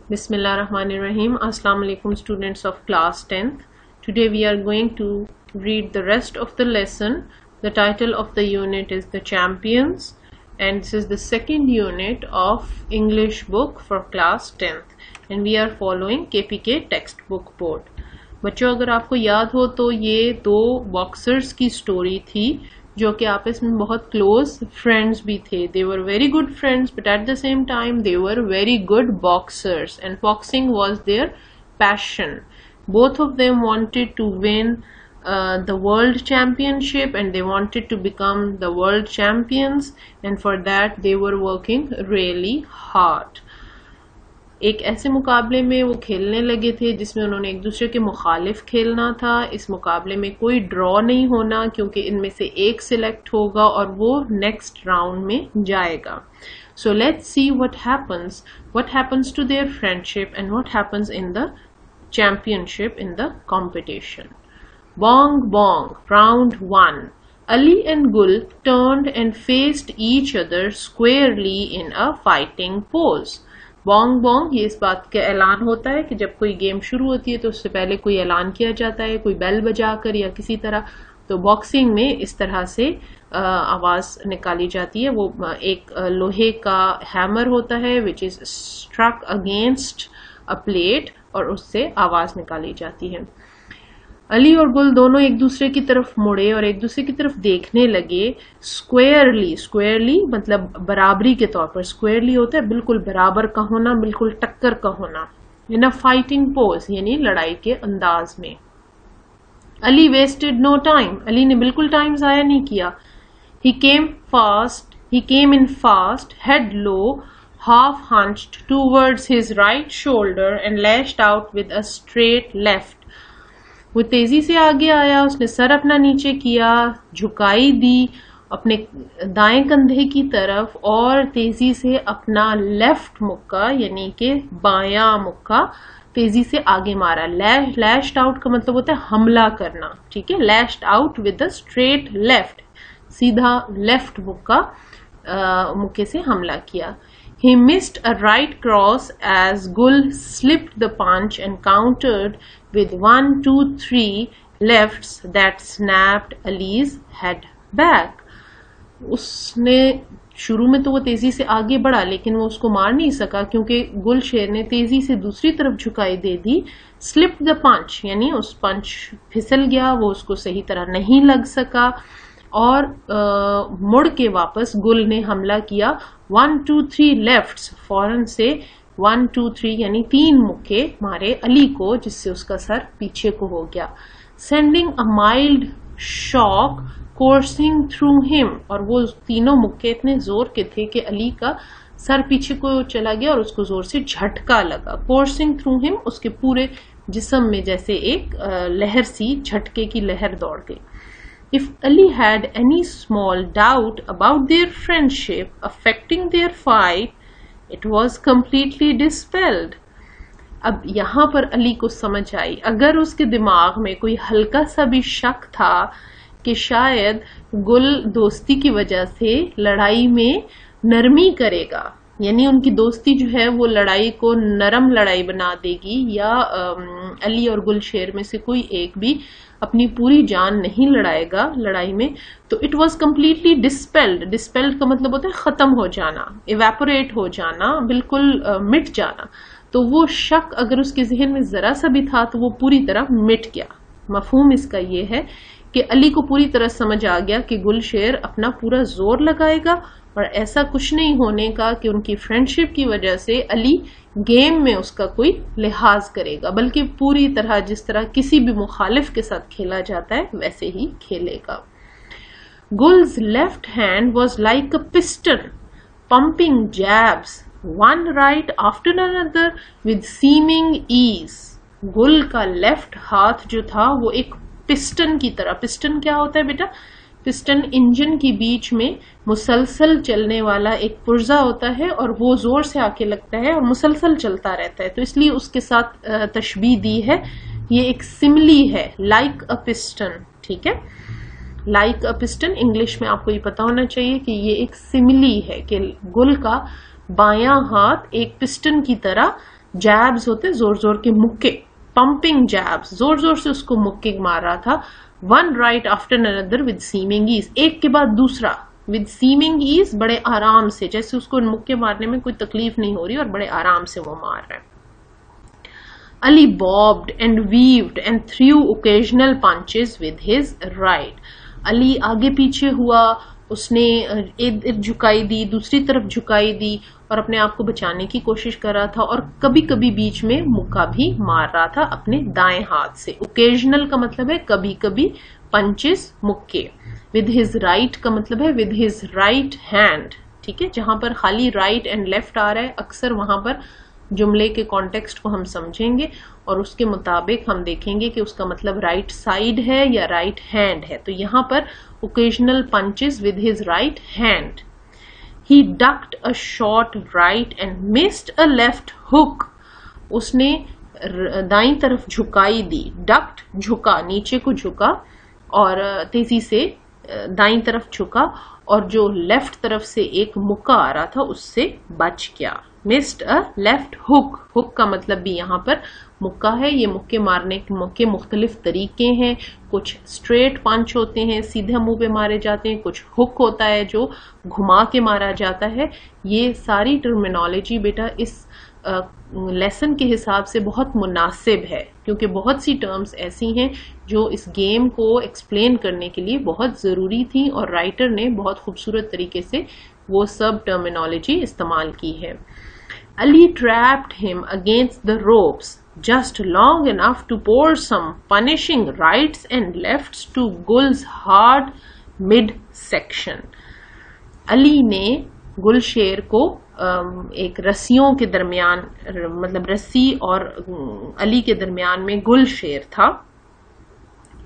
Bismillah Rahman Rahim. Assalamu alaikum students of class 10th. Today we are going to read the rest of the lesson. The title of the unit is The Champions, and this is the second unit of English book for class 10th, and we are following KPK textbook board. बच्चों, अगर आपको याद हो तो ये दो boxers की story थी जो कि आपस में बहुत क्लोज फ्रेंड्स भी थे. They were very good friends but at the same time they were very good boxers and boxing was their passion. Both of them wanted to win the world championship and they wanted to become the world champions, and for that they were working really hard. एक ऐसे मुकाबले में वो खेलने लगे थे जिसमें उन्होंने एक दूसरे के मुखालिफ खेलना था. इस मुकाबले में कोई ड्रॉ नहीं होना क्योंकि इनमें से एक सिलेक्ट होगा और वो नेक्स्ट राउंड में जाएगा. So let's see what happens to their friendship and what happens in the championship in the competition. Bong bong, round 1. Ali and Gul turned and faced each other squarely in a fighting pose. Bong bong, ये इस बात का ऐलान होता है कि जब कोई गेम शुरू होती है तो उससे पहले कोई ऐलान किया जाता है, कोई बेल बजाकर या किसी तरह. तो बॉक्सिंग में इस तरह से आवाज निकाली जाती है. वो एक लोहे का हैमर होता है which is struck against a plate और उससे आवाज निकाली जाती है. अली और गुल दोनों एक दूसरे की तरफ मुड़े और एक दूसरे की तरफ देखने लगे. स्क्वेयरली मतलब बराबरी के तौर पर. स्क्वेयरली होता है बिल्कुल बराबर का होना, बिल्कुल टक्कर का होना. इन अ फाइटिंग पोज यानी लड़ाई के अंदाज में. Ali wasted no time. Ali ने बिल्कुल टाइम जाया नहीं किया. He came in fast, head low, half hunched towards his right shoulder and lashed out with a straight left. वो तेजी से आगे आया, उसने सर अपना नीचे किया, झुकाई दी अपने दाएं कंधे की तरफ और तेजी से अपना लेफ्ट मुक्का यानी कि बायां मुक्का तेजी से आगे मारा. लैश्ड आउट का मतलब होता है हमला करना. ठीक है, lashed out with a straight left, सीधा लेफ्ट मुक्के से हमला किया. He missed a right cross as Gul slipped the punch and countered with 1, 2, 3 lefts that snapped Ali's head back. उसने शुरू में तो वो तेजी से आगे बढ़ा लेकिन वो उसको मार नहीं सका क्योंकि गुल शेर ने तेजी से दूसरी तरफ झुकाई दे दी. Slipped the punch यानी उस पंच फिसल गया, वो उसको सही तरह नहीं लग सका और मुड़ के वापस गुल ने हमला किया. 1, 2, 3 लेफ्ट्स, फौरन से 1, 2, 3 यानी 3 मुक्के मारे अली को जिससे उसका सर पीछे को हो गया. Sending a mild shock कोर्सिंग through him, और वो तीनों मुक्के इतने जोर के थे कि अली का सर पीछे को चला गया और उसको जोर से झटका लगा. कोर्सिंग थ्रू हिम, उसके पूरे जिस्म में जैसे एक लहर सी, झटके की लहर दौड़ गई. If Ali had any small doubt about their friendship affecting their fight, it was completely dispelled. अब यहाँ पर अली को समझ आई, अगर उसके दिमाग में कोई हल्का सा भी शक था कि शायद गुल दोस्ती की वजह से लड़ाई में नरमी करेगा, यानी उनकी दोस्ती जो है वो लड़ाई को नरम लड़ाई बना देगी, या अली और गुल शेर में से कोई एक भी अपनी पूरी जान नहीं लड़ाएगा लड़ाई में, तो इट वॉज कम्प्लीटली डिस्पेल्ड. डिस्पेल्ड का मतलब होता है खत्म हो जाना, इवेपोरेट हो जाना, बिल्कुल मिट जाना. तो वो शक अगर उसके जहन में जरा सा भी था तो वो पूरी तरह मिट गया. मफहूम इसका ये है कि अली को पूरी तरह समझ आ गया कि गुल शेर अपना पूरा जोर लगाएगा और ऐसा कुछ नहीं होने का कि उनकी फ्रेंडशिप की वजह से अली गेम में उसका कोई लिहाज करेगा, बल्कि पूरी तरह जिस तरह किसी भी मुखालिफ के साथ खेला जाता है वैसे ही खेलेगा. Gul's left hand was like a piston, pumping jabs, one right after another with seeming ease. गुल का लेफ्ट हाथ जो था वो एक पिस्टन की तरह. पिस्टन क्या होता है बेटा? पिस्टन इंजन के बीच में मुसलसल चलने वाला एक पुर्जा होता है और वो जोर से आके लगता है और मुसलसल चलता रहता है, तो इसलिए उसके साथ तशबीह दी है. ये एक सिमिली है, लाइक अ पिस्टन. ठीक है, लाइक अ पिस्टन इंग्लिश में आपको ये पता होना चाहिए कि ये एक सिमिली है कि गुल का बायां हाथ एक पिस्टन की तरह जैब्स होते जोर जोर के मुक्के, पंपिंग जैब्स, जोर जोर से उसको मुक्के मार रहा था. One right after another with seeming ease, एक के बाद दूसरा विद सीमिंग ईज, बड़े आराम से, जैसे उसको मुक्के मारने में कोई तकलीफ नहीं हो रही और बड़े आराम से वो मार रहा है. Ali bobbed and weaved and threw occasional punches with his right. Ali आगे पीछे हुआ, उसने इधर झुकाई दी, दूसरी तरफ झुकाई दी और अपने आप को बचाने की कोशिश कर रहा था, और कभी कभी बीच में मुक्का भी मार रहा था अपने दाएं हाथ से. ओकेजनल का मतलब है कभी कभी, पंचेस मुक्के. विद हिज राइट का मतलब है विद हिज राइट हैंड. ठीक है, जहां पर खाली राइट एंड लेफ्ट आ रहा है अक्सर वहां पर जुमले के कॉन्टेक्स्ट को हम समझेंगे और उसके मुताबिक हम देखेंगे कि उसका मतलब राइट साइड है या राइट हैंड है. तो यहां पर occasional punches with his right hand. He ducked a shot right and missed a left hook. उसने दाईं तरफ झुकाई दी, डक्ड झुका, नीचे को झुका और तेजी से दाईं तरफ झुका, और जो लेफ्ट तरफ से एक मुक्का आ रहा था उससे बच गया. Missed a left hook. Hook का मतलब भी यहाँ पर मुक्का है. ये मुक्के मारने के मुक्के मुख्तलिफ तरीके हैं. कुछ स्ट्रेट पंच होते हैं, सीधे मुंह पे मारे जाते हैं. कुछ हुक होता है जो घुमा के मारा जाता है. ये सारी टर्मिनोलॉजी बेटा इस लेसन के हिसाब से बहुत मुनासिब है, क्योंकि बहुत सी टर्म्स ऐसी हैं जो इस गेम को एक्सप्लेन करने के लिए बहुत ज़रूरी थी और राइटर ने बहुत खूबसूरत तरीके से वो सब टर्मिनोलॉजी इस्तेमाल की है. Ali trapped him against the ropes just long enough to pour some punishing rights and lefts to Gul's hard midsection. Ali ने गुलशेर को एक रस्सियों के दरमियान, मतलब रस्सी और अली के दरमियान में गुलशेर था,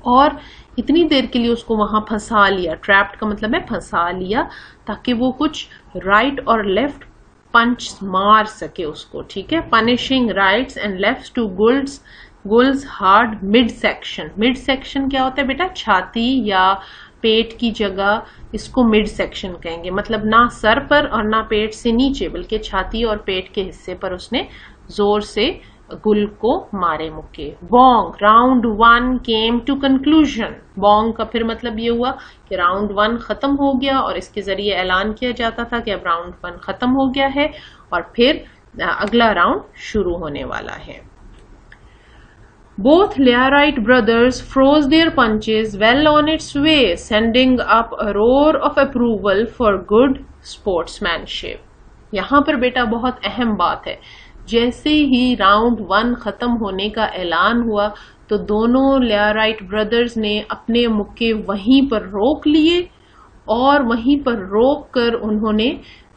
और इतनी देर के लिए उसको वहां फंसा लिया. ट्रैप्ड का मतलब है फंसा लिया, ताकि वो कुछ राइट और लेफ्ट पंच मार सके उसको. ठीक है, punishing rights and left to गुल्स hard midsection. Midsection क्या होता है बेटा? छाती या पेट की जगह, इसको मिड सेक्शन कहेंगे. मतलब ना सर पर और ना पेट से नीचे, बल्कि छाती और पेट के हिस्से पर उसने जोर से गुल को मारे मुक्के. Bong, round 1 came to conclusion. Bong का फिर मतलब ये हुआ कि राउंड 1 खत्म हो गया, और इसके जरिए ऐलान किया जाता था कि अब राउंड 1 खत्म हो गया है और फिर अगला राउंड शुरू होने वाला है. Both Learite brothers froze their punches well on its way, sending up a roar of approval for good sportsmanship. यहाँ पर बेटा बहुत अहम बात है. जैसे ही राउंड 1 खत्म होने का ऐलान हुआ तो दोनों लेयराइट ब्रदर्स ने अपने मुक्के वहीं पर रोक लिए, और वहीं पर रोक कर उन्होंने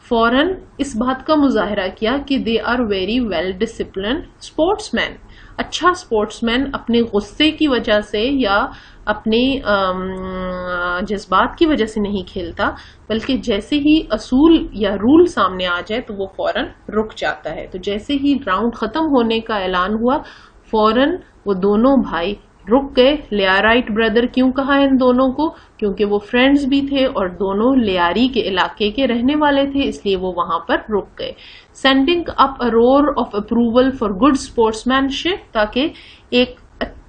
फौरन इस बात का मुजाहरा किया कि they are very well disciplined sportsman. अच्छा स्पोर्ट्समैन अपने गुस्से की वजह से या अपने जज्बात की वजह से नहीं खेलता, बल्कि जैसे ही असूल या रूल सामने आ जाए तो वो फौरन रुक जाता है. तो जैसे ही राउंड खत्म होने का ऐलान हुआ, फौरन वो दोनों भाई रुक गए. लेयराइट ब्रदर क्यों कहा इन दोनों को? क्योंकि वो फ्रेंड्स भी थे और दोनों लेयारी के इलाके के रहने वाले थे, इसलिए वो वहां पर रुक गए. Sending up a roar of approval for good sportsmanship, ताकि एक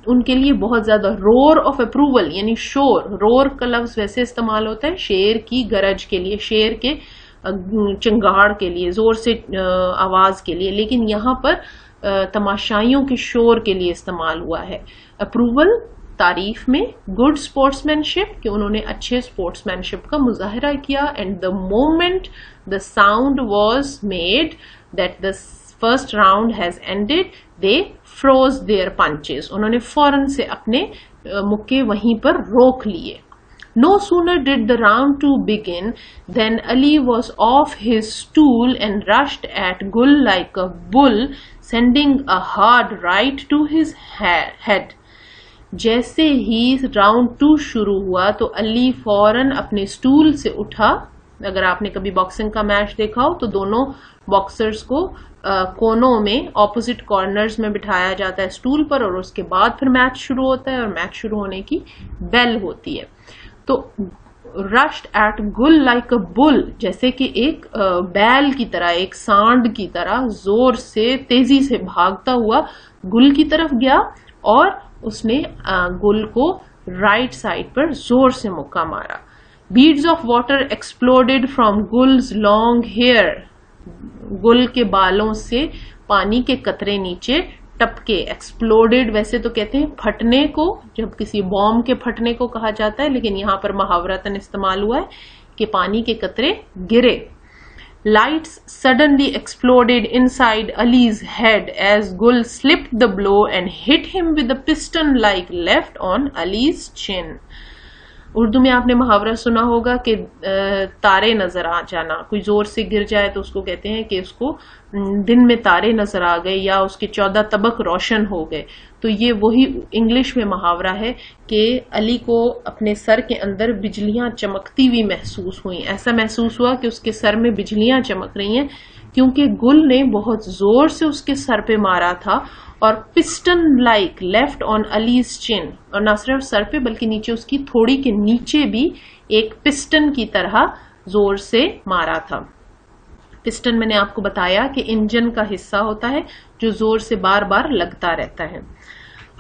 उनके लिए बहुत ज्यादा रोर ऑफ अप्रूवल यानी शोर. रोर का लफ्ज वैसे इस्तेमाल होता है शेर की गरज के लिए, शेर के चिंगाड़ के लिए, जोर से आवाज के लिए, लेकिन यहाँ पर तमाशाइयों के शोर के लिए इस्तेमाल हुआ है. अप्रूवल तारीफ में, गुड स्पोर्ट्समैनशिप कि उन्होंने अच्छे स्पोर्ट्समैनशिप का मुजाहरा किया. And the moment the sound was made that the first round has ended, they froze their punches. उन्होंने फौरन से अपने मुक्के वहीं पर रोक लिए. No sooner did the round 2 begin than Ali was off his stool and rushed at Gul like a bull, sending a hard right to his head. जैसे ही राउंड 2 शुरू हुआ तो अली फौरन अपने स्टूल से उठा. अगर आपने कभी बॉक्सिंग का मैच देखा हो तो दोनों बॉक्सर्स को कोनों में, ऑपोजिट कॉर्नर्स में बिठाया जाता है स्टूल पर, और उसके बाद फिर मैच शुरू होता है, और मैच शुरू होने की बेल होती है. तो rushed at Gul like a bull, जैसे कि एक बैल की तरह, एक सांड की तरह जोर से तेजी से भागता हुआ गुल की तरफ गया और उसने गुल को राइट साइड पर जोर से मुक्का मारा. Beads of water exploded from Gul's long hair. गुल के बालों से पानी के कतरे नीचे टपके. एक्सप्लोडेड वैसे तो कहते हैं फटने को, जब किसी बॉम्ब के फटने को कहा जाता है, लेकिन यहाँ पर मुहावरतन इस्तेमाल हुआ है कि पानी के कतरे गिरे. Lights suddenly exploded inside Ali's head as Gul slipped the blow and hit him with a piston-like left on Ali's chin. Urdu में आपने मुहावरा सुना होगा कि तारे नजर आ जाना. कोई जोर से गिर जाए तो उसको कहते हैं कि उसको दिन में तारे नजर आ गए या उसके 14 तबक रोशन हो गए. तो ये वही इंग्लिश में मुहावरा है कि अली को अपने सर के अंदर बिजलियां चमकती हुई महसूस हुई. ऐसा महसूस हुआ कि उसके सर में बिजलियां चमक रही हैं क्योंकि गुल ने बहुत जोर से उसके सर पे मारा था और piston like left on Ali's chin, और न सिर्फ सर पे बल्कि नीचे उसकी थोड़ी के नीचे भी एक पिस्टन की तरह जोर से मारा था. पिस्टन मैंने आपको बताया कि इंजन का हिस्सा होता है जो जोर से बार बार लगता रहता है.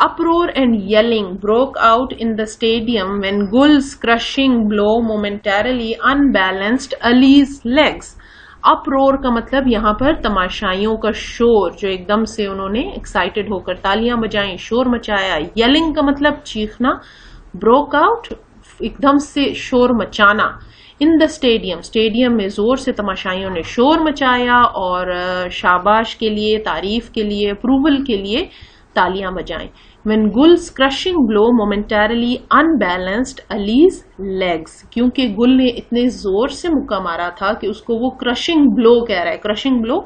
Uproar and yelling broke out in the stadium when Gul's crushing blow momentarily unbalanced Ali's legs. अपरोर का मतलब यहाँ पर तमाशाइयों का शोर, जो एकदम से उन्होंने एक्साइटेड होकर तालियां बजाई, शोर मचाया. येलिंग का मतलब चीखना. ब्रोक आउट एकदम से शोर मचाना. इन द स्टेडियम, स्टेडियम में जोर से तमाशाइयों ने शोर मचाया और शाबाश के लिए, तारीफ के लिए, अप्रूवल के लिए तालियां बजाई. When Gul's crushing blow momentarily unbalanced Ali's legs, क्योंकि गुल ने इतने जोर से मुक्का मारा था कि उसको वो क्रशिंग ब्लो कह रहा है. क्रशिंग ब्लो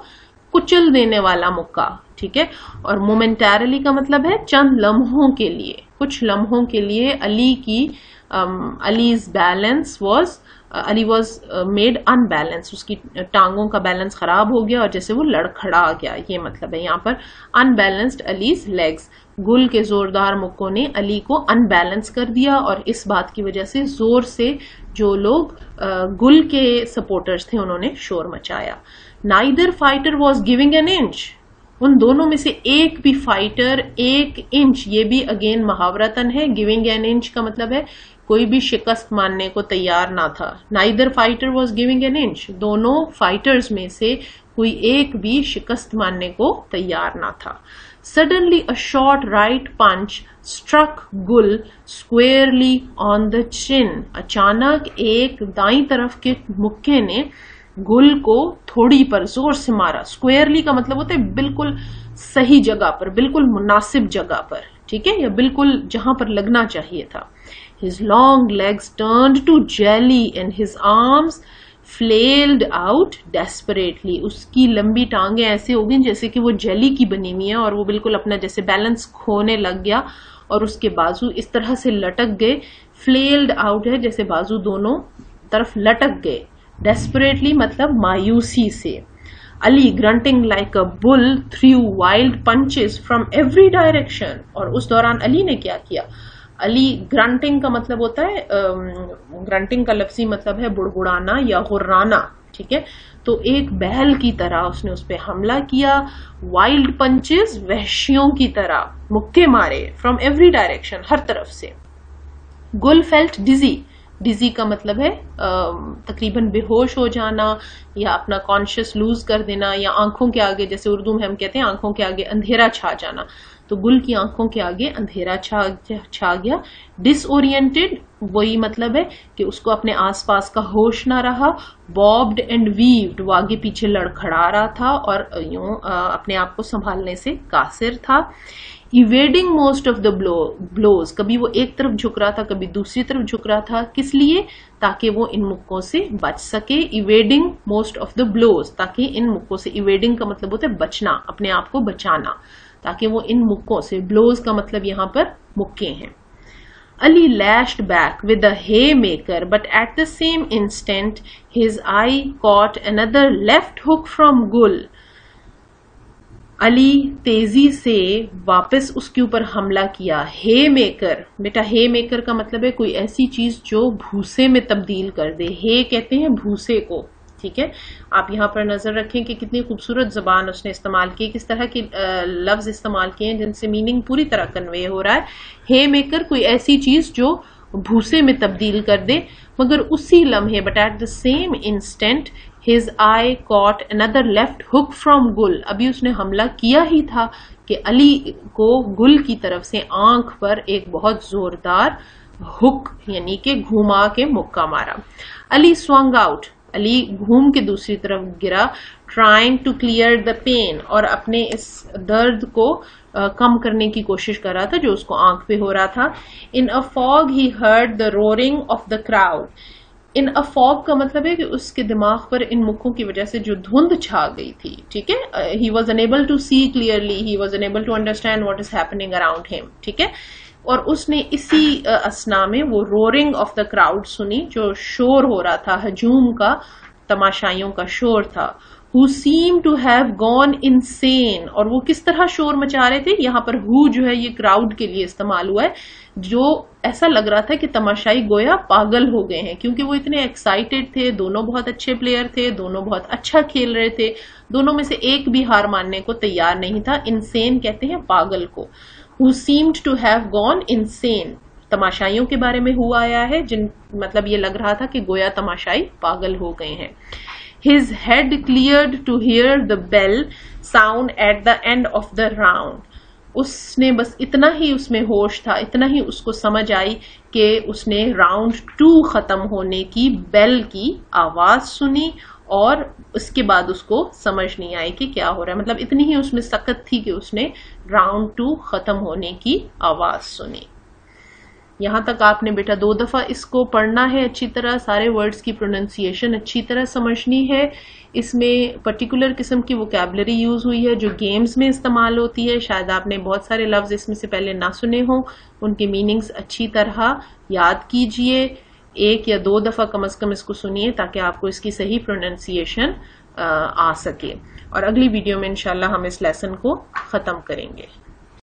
कुचल देने वाला मुक्का, ठीक है. और मोमेंटरली का मतलब है चंद लम्हों के लिए, कुछ लम्हों के लिए allies balance Ali was made unbalance, उसकी टांगों का बैलेंस खराब हो गया और जैसे वो लड़खड़ा गया, ये मतलब है यहाँ पर. अनबैलेंस्ड अलीज लेग्स, गुल के जोरदार मुक्कों ने अली को अनबैलेंस कर दिया और इस बात की वजह से जोर से जो लोग गुल के सपोर्टर्स थे उन्होंने शोर मचाया. Neither fighter was giving an inch, उन दोनों में से एक भी फाइटर 1 इंच, ये भी अगेन मुहावरतन है. गिविंग एन इंच का मतलब है कोई भी शिकस्त मानने को तैयार ना था. Neither fighter was giving an inch, दोनों फाइटर्स में से कोई एक भी शिकस्त मानने को तैयार ना था. Suddenly a short right punch struck Gul squarely on the chin. अचानक एक दाईं तरफ के मुक्के ने गुल को थोड़ी पर जोर से मारा. स्क्वेयरली का मतलब होता है बिल्कुल सही जगह पर, बिल्कुल मुनासिब जगह पर, ठीक है, या बिल्कुल जहां पर लगना चाहिए था. His long legs turned to jelly and his arms flailed out desperately. उसकी लंबी टांगे ऐसे हो गई जैसे कि वो जेली की बनी हुई है और वो बिल्कुल अपना जैसे बैलेंस खोने लग गया और उसके बाजू इस तरह से लटक गए. फ्लेल्ड आउट है जैसे बाजू दोनों तरफ लटक गए. डेस्परेटली मतलब मायूसी से. Ali grunting like a bull through wild punches from every direction, और उस दौरान अली ने क्या किया. अली ग्रंटिंग का मतलब होता है, ग्रंटिंग का लफ्जी मतलब है बुड़बुड़ाना या गुर्राना, ठीक है. तो एक बैल की तरह उसने उस पर हमला किया. वाइल्ड पंचेस, वहशियों की तरह मुक्के मारे. फ्रॉम एवरी डायरेक्शन, हर तरफ से. गुल फेल्ट डिजी, डिजी का मतलब है तकरीबन बेहोश हो जाना या अपना कॉन्शियस लूज कर देना, या आंखों के आगे, जैसे उर्दू में हम कहते हैं आंखों के आगे अंधेरा छा जाना. तो गुल की आंखों के आगे अंधेरा छा गया. डिसओरिएंटेड, वही मतलब है कि उसको अपने आसपास का होश ना रहा. बॉब्ड एंड वीव्ड, वो आगे पीछे लड़खड़ा रहा था और यूं अपने आप को संभालने से कासिर था. Evading most of the blows, कभी वो एक तरफ झुक रहा था कभी दूसरी तरफ झुक रहा था. किस लिए? ताकि वो इन मुक्कों से बच सके. Evading most of the blows, ताकि इन मुक्कों से, इवेडिंग का मतलब होता है बचना, अपने आप को बचाना, ताकि वो इन मुक्कों से, ब्लोज का मतलब यहाँ पर मुक्के हैं. Ali lashed back with a haymaker, but at the same instant his eye caught another left hook from Gul. علی تیزی سے واپس اس کے اوپر حملہ کیا. ہے میکر، بیٹا ہے میکر کا مطلب ہے کوئی ایسی چیز جو بھوسے میں تبدیل کر دے. ہے کہتے ہیں بھوسے کو. ٹھیک ہے، آپ یہاں پر نظر رکھیں کہ کتنی خوبصورت زبان اس نے استعمال کی، کس طرح کے لفظ استعمال کیے ہیں جن سے میننگ پوری طرح کنوے ہو رہا ہے. ہے میکر کوئی ایسی چیز جو بھوسے میں تبدیل کر دے. مگر اسی لمحے but at the same instant his eye caught another left hook from Gul. ابھی اس نے حملہ کیا ہی تھا کہ علی کو گل کی طرف سے آنکھ پر ایک بہت زوردار ہک یعنی کہ گھوما کے مکہ مارا. علی swung out، علی گھوم کے دوسری طرف گرا. trying to clear the pain، اور اپنے اس درد کو کم کرنے کی کوشش کر رہا تھا جو اس کو آنکھ پہ ہو رہا تھا. in a fog he heard the roaring of the crowd. In a fog کا مطلب ہے کہ اس کے دماغ پر ان مکھوں کی وجہ سے جو دھند چھا گئی تھی. ٹھیک ہے، he was unable to see clearly, he was unable to understand what is happening around him. ٹھیک ہے، اور اس نے اسی اسنا میں وہ roaring of the crowd سنی جو شور ہو رہا تھا، ہجوم کا، تماشائیوں کا شور تھا. who seemed to have gone insane، اور وہ کس طرح شور مچا رہے تھے. یہاں پر who جو ہے یہ کراؤڈ کے لیے استعمال ہوا ہے، جو ایسا لگ رہا تھا کہ تماشائی گویا پاگل ہو گئے ہیں کیونکہ وہ اتنے ایکسائٹیڈ تھے. دونوں بہت اچھے پلیئر تھے، دونوں بہت اچھا کھیل رہے تھے، دونوں میں سے ایک بھی ہار ماننے کو تیار نہیں تھا. انسین کہتے ہیں پاگل کو. who seemed to have gone insane، تماشائیوں کے بارے میں ہوا آیا ہے جن مطلب یہ لگ رہا تھا کہ گویا تماشائی پاگل ہو گئے ہیں. his head cleared to hear the bell sound at the end of the round. اس نے بس اتنا ہی اس میں ہوش تھا، اتنا ہی اس کو سمجھ آئی کہ اس نے راؤنڈ 2 ختم ہونے کی بیل کی آواز سنی اور اس کے بعد اس کو سمجھ نہیں آئی کہ کیا ہو رہا ہے. مطلب اتنی ہی اس میں سکت تھی کہ اس نے راؤنڈ 2 ختم ہونے کی آواز سنی. یہاں تک آپ نے بیٹا 2 دفعہ اس کو پڑھنا ہے اچھی طرح، سارے ورڈز کی پروننسیشن اچھی طرح سمجھنی ہے. اس میں پرٹیکولر قسم کی ووکیبلری یوز ہوئی ہے جو گیمز میں استعمال ہوتی ہے. شاید آپ نے بہت سارے لفظ اس میں سے پہلے نہ سنے ہوں، ان کے میننگز اچھی طرح یاد کیجئے. 1 یا 2 دفعہ کم از کم اس کو سنیے تاکہ آپ کو اس کی صحیح پروننسیشن آ سکے. اور اگلی ویڈیو میں انشاءاللہ ہم اس لیسن کو ختم کریں گے.